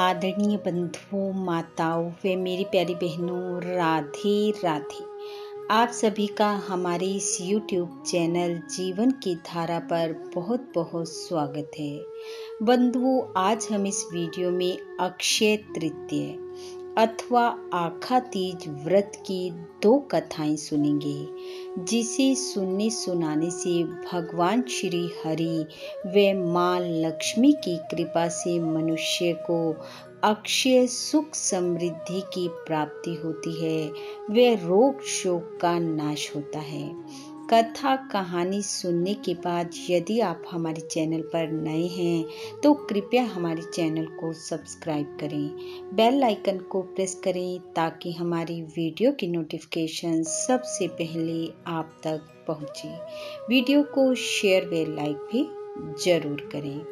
आदरणीय बंधुओं, माताओं व मेरी प्यारी बहनों, राधे राधे। आप सभी का हमारे इस YouTube चैनल जीवन की धारा पर बहुत बहुत स्वागत है। बंधुओं, आज हम इस वीडियो में अक्षय तृतीया अथवा आखा तीज व्रत की 2 कथाएं सुनेंगे, जिसे सुनने सुनाने से भगवान श्री हरि व मां लक्ष्मी की कृपा से मनुष्य को अक्षय सुख समृद्धि की प्राप्ति होती है व रोग शोक का नाश होता है। कथा कहानी सुनने के बाद यदि आप हमारे चैनल पर नए हैं तो कृपया हमारे चैनल को सब्सक्राइब करें, बेल आइकन को प्रेस करें ताकि हमारी वीडियो की नोटिफिकेशन सबसे पहले आप तक पहुंचे। वीडियो को शेयर व लाइक भी जरूर करें।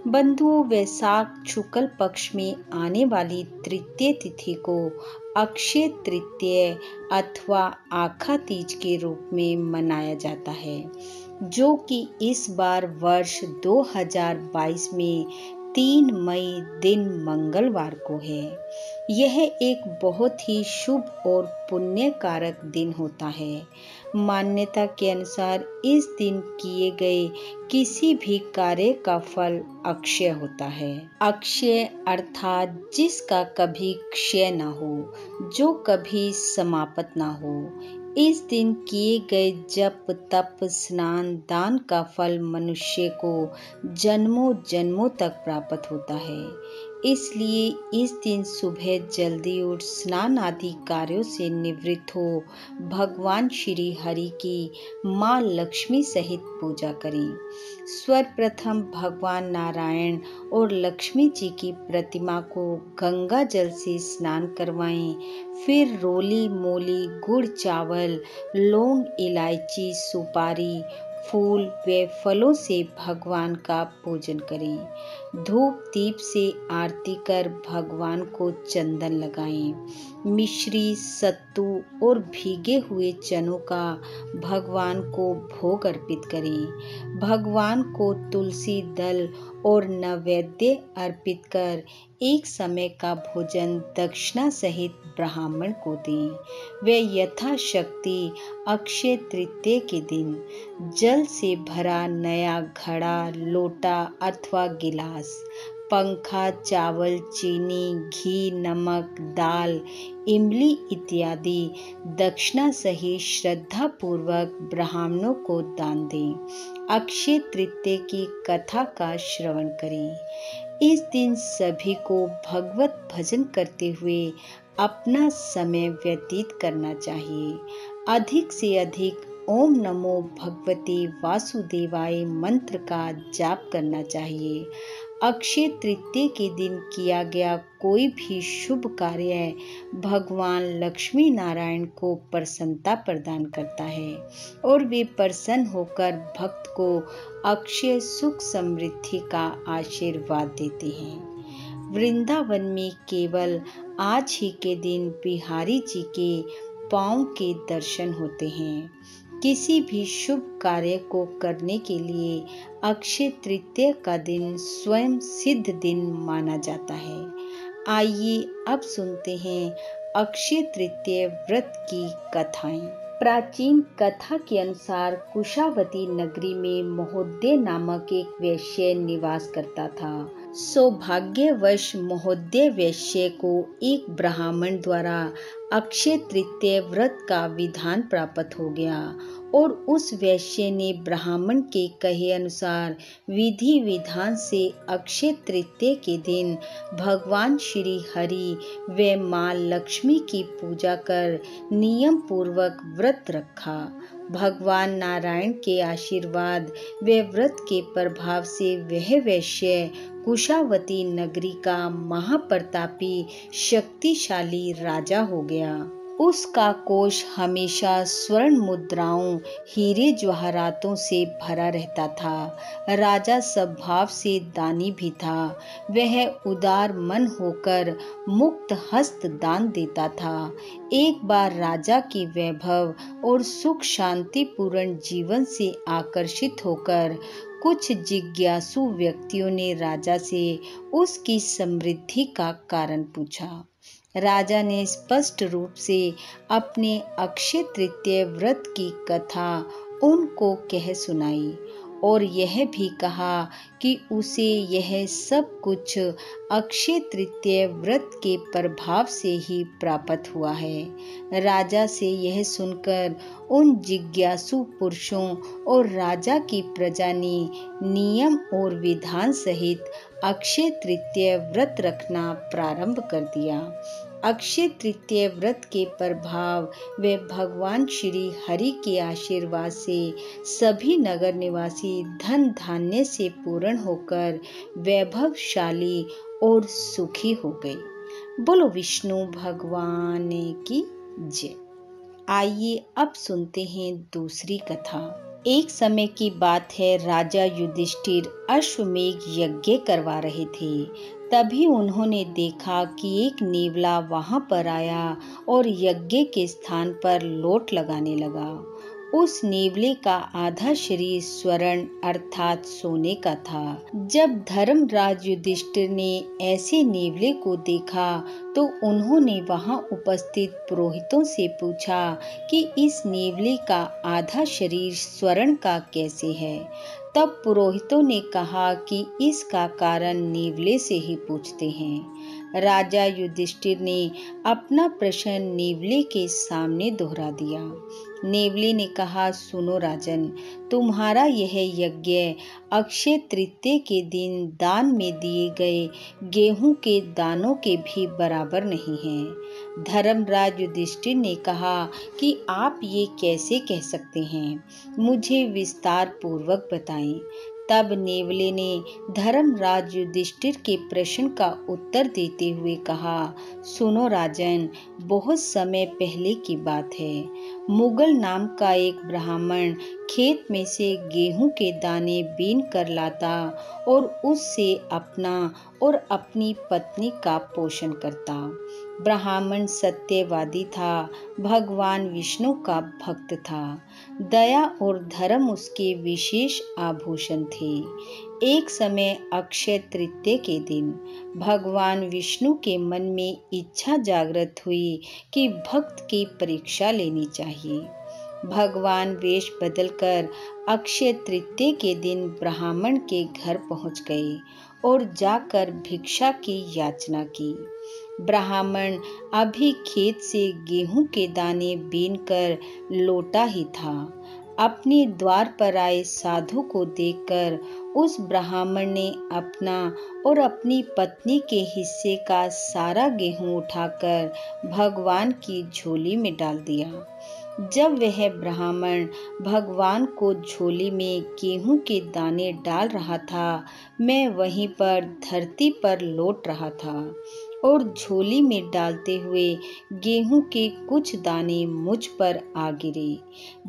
बंधुओं, वैशाख शुक्ल पक्ष में आने वाली तृतीय तिथि को अक्षय तृतीया अथवा आखा तीज के रूप में मनाया जाता है, जो कि इस बार वर्ष 2022 में 3 मई दिन मंगलवार को है। यह एक बहुत ही शुभ और पुण्य कारक दिन होता है। मान्यता के अनुसार इस दिन किए गए किसी भी कार्य का फल अक्षय होता है। अक्षय अर्थात जिसका कभी क्षय न हो, जो कभी समाप्त न हो। इस दिन किए गए जप तप स्नान दान का फल मनुष्य को जन्मों जन्मों तक प्राप्त होता है। इसलिए इस दिन सुबह जल्दी उठ स्नान आदि कार्यों से निवृत्त हो भगवान श्री हरि की मां लक्ष्मी सहित पूजा करें। सर्वप्रथम भगवान नारायण और लक्ष्मी जी की प्रतिमा को गंगा जल से स्नान करवाएं। फिर रोली मोली गुड़ चावल लौंग इलायची सुपारी फूल व फलों से भगवान का पूजन करें। धूप दीप से आरती कर भगवान को चंदन लगाएं। मिश्री सत्तू और भीगे हुए चनों का भगवान को भोग अर्पित करें। भगवान को तुलसी दल और नैवेद्य अर्पित कर एक समय का भोजन दक्षिणा सहित ब्राह्मण को दें। वे यथाशक्ति अक्षय तृतीया के दिन जल से भरा नया घड़ा लोटा अथवा गिलास पंखा चावल चीनी घी नमक दाल इमली इत्यादि दक्षिणा सहित श्रद्धा पूर्वक ब्राह्मणों को दान दें। अक्षय तृतीया की कथा का श्रवण करें। इस दिन सभी को भगवत भजन करते हुए अपना समय व्यतीत करना चाहिए। अधिक से अधिक ओम नमो भगवते वासुदेवाय मंत्र का जाप करना चाहिए। अक्षय तृतीया के दिन किया गया कोई भी शुभ कार्य भगवान लक्ष्मी नारायण को प्रसन्नता प्रदान करता है और वे प्रसन्न होकर भक्त को अक्षय सुख समृद्धि का आशीर्वाद देते हैं। वृंदावन में केवल आज ही के दिन बिहारी जी के पांव के दर्शन होते हैं। किसी भी शुभ कार्य को करने के लिए अक्षय तृतीया का दिन स्वयं सिद्ध दिन माना जाता है। आइए अब सुनते हैं अक्षय तृतीया व्रत की कथाएं। प्राचीन कथा के अनुसार कुशावती नगरी में महोदय नामक एक वैश्य निवास करता था। सौभाग्यवश महोदय वैश्य को एक ब्राह्मण द्वारा अक्षय तृतीया व्रत का विधान प्राप्त हो गया और उस वैश्य ने ब्राह्मण के कहे अनुसार विधि विधान से अक्षय तृतीया के दिन भगवान श्री हरि व मां लक्ष्मी की पूजा कर नियम पूर्वक व्रत रखा। भगवान नारायण के आशीर्वाद व व्रत के प्रभाव से वह वैश्य कुशावती नगरी का महाप्रतापी शक्तिशाली राजा हो गया। उसका कोष हमेशा स्वर्ण मुद्राओं हीरे जवाहरातों से भरा रहता था। राजा स्वभाव से दानी भी था। वह उदार मन होकर मुक्त हस्त दान देता था। एक बार राजा की वैभव और सुख शांति पूर्ण जीवन से आकर्षित होकर कुछ जिज्ञासु व्यक्तियों ने राजा से उसकी समृद्धि का कारण पूछा। राजा ने स्पष्ट रूप से अपने अक्षय तृतीय व्रत की कथा उनको कह सुनाई और यह भी कहा कि उसे यह सब कुछ अक्षय तृतीय व्रत के प्रभाव से ही प्राप्त हुआ है। राजा से यह सुनकर उन जिज्ञासु पुरुषों और राजा की प्रजा ने नियम और विधान सहित अक्षय तृतीय व्रत रखना प्रारंभ कर दिया। अक्षय तृतीय व्रत के प्रभाव व भगवान श्री हरि के आशीर्वाद से सभी नगर निवासी धन धान्य से पूर्ण होकर वैभवशाली और सुखी हो गए। बोलो विष्णु भगवान की जय। आइए अब सुनते हैं दूसरी कथा। एक समय की बात है, राजा युधिष्ठिर अश्वमेघ यज्ञ करवा रहे थे। तभी उन्होंने देखा कि एक नेवला वहां पर आया और यज्ञ के स्थान पर लोट लगाने लगा। उस नेवले का आधा शरीर स्वर्ण अर्थात सोने का था। जब धर्मराज युधिष्ठिर ने ऐसे नेवले को देखा तो उन्होंने वहां उपस्थित पुरोहितों से पूछा कि इस नेवले का आधा शरीर स्वर्ण का कैसे है। तब पुरोहितों ने कहा कि इसका कारण नेवले से ही पूछते हैं। राजा युधिष्ठिर ने अपना प्रश्न नेवले के सामने दोहरा दिया। नेवले ने कहा, सुनो राजन, तुम्हारा यह यज्ञ अक्षय तृतीय के दिन दान में दिए गए गेहूं के दानों के भी बराबर नहीं है। धर्मराज युधिष्ठिर ने कहा कि आप ये कैसे कह सकते हैं, मुझे विस्तार पूर्वक बताएं। तब नेवले ने धर्मराज युधिष्ठिर के प्रश्न का उत्तर देते हुए कहा, सुनो राजन, बहुत समय पहले की बात है। मुगल नाम का एक ब्राह्मण खेत में से गेहूं के दाने बीन कर लाता और उससे अपना और अपनी पत्नी का पोषण करता। ब्राह्मण सत्यवादी था, भगवान विष्णु का भक्त था। दया और धर्म उसके विशेष आभूषण थे। एक समय अक्षय तृतीय के दिन भगवान विष्णु के मन में इच्छा जागृत हुई कि भक्त की परीक्षा लेनी चाहिए। भगवान वेश बदलकर अक्षय तृतीय के दिन ब्राह्मण के घर पहुंच गए और जाकर भिक्षा की याचना की। ब्राह्मण अभी खेत से गेहूं के दाने बीनकर लौटा ही था। अपने द्वार पर आए साधु को देखकर उस ब्राह्मण ने अपना और अपनी पत्नी के हिस्से का सारा गेहूं उठाकर भगवान की झोली में डाल दिया। जब वह ब्राह्मण भगवान को झोली में गेहूं के दाने डाल रहा था, मैं वहीं पर धरती पर लौट रहा था और झोली में डालते हुए गेहूं के कुछ दाने मुझ पर आ गिरे,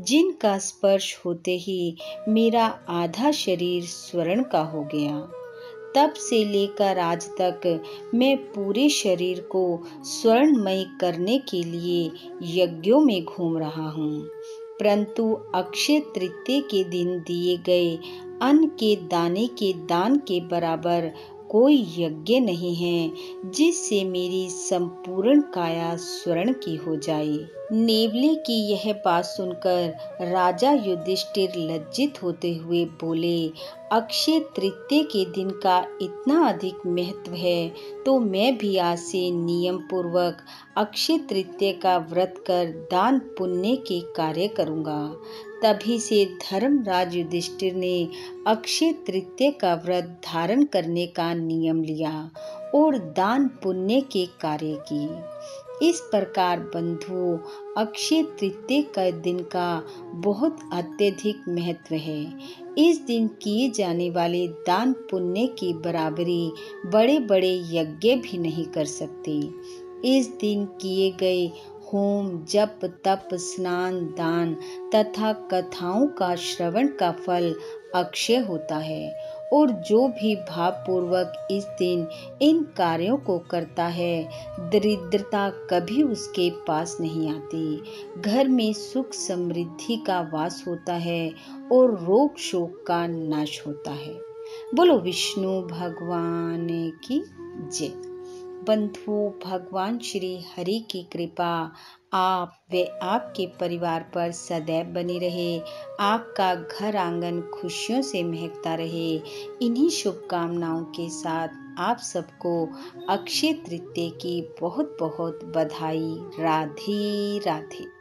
जिनका स्पर्श होते ही मेरा आधा शरीर स्वर्ण का हो गया। तब से लेकर आज तक मैं पूरे शरीर को स्वर्णमय करने के लिए यज्ञों में घूम रहा हूँ, परंतु अक्षय तृतीय के दिन दिए गए अन्न के दाने के दान के बराबर कोई यज्ञ नहीं है जिससे मेरी संपूर्ण काया स्वर्ण की हो जाए। नेवले की यह बात सुनकर राजा युधिष्ठिर लज्जित होते हुए बोले, अक्षय तृतीय के दिन का इतना अधिक महत्व है तो मैं भी आज से नियम पूर्वक अक्षय तृतीय का व्रत कर दान पुण्य के कार्य करूंगा। तभी से धर्मराज युधिष्ठिर ने अक्षय तृतीय का व्रत धारण करने का नियम लिया और दान पुण्य के कार्य किए। इस प्रकार बंधुओं, अक्षय तृतीय का दिन का बहुत अत्यधिक महत्व है। इस दिन किए जाने वाले दान पुण्य की बराबरी बड़े बड़े यज्ञ भी नहीं कर सकते। इस दिन किए गए होम, जप, तप, स्नान, दान तथा कथाओं का श्रवण का फल अक्षय होता है और जो भी भावपूर्वक इस दिन इन कार्यों को करता है, दरिद्रता कभी उसके पास नहीं आती। घर में सुख समृद्धि का वास होता है और रोग शोक का नाश होता है। बोलो विष्णु भगवान की जय। बंधु, भगवान श्री हरि की कृपा आप व आपके परिवार पर सदैव बनी रहे। आपका घर आंगन खुशियों से महकता रहे। इन्हीं शुभकामनाओं के साथ आप सबको अक्षय तृतीया की बहुत बहुत बधाई। राधे राधे।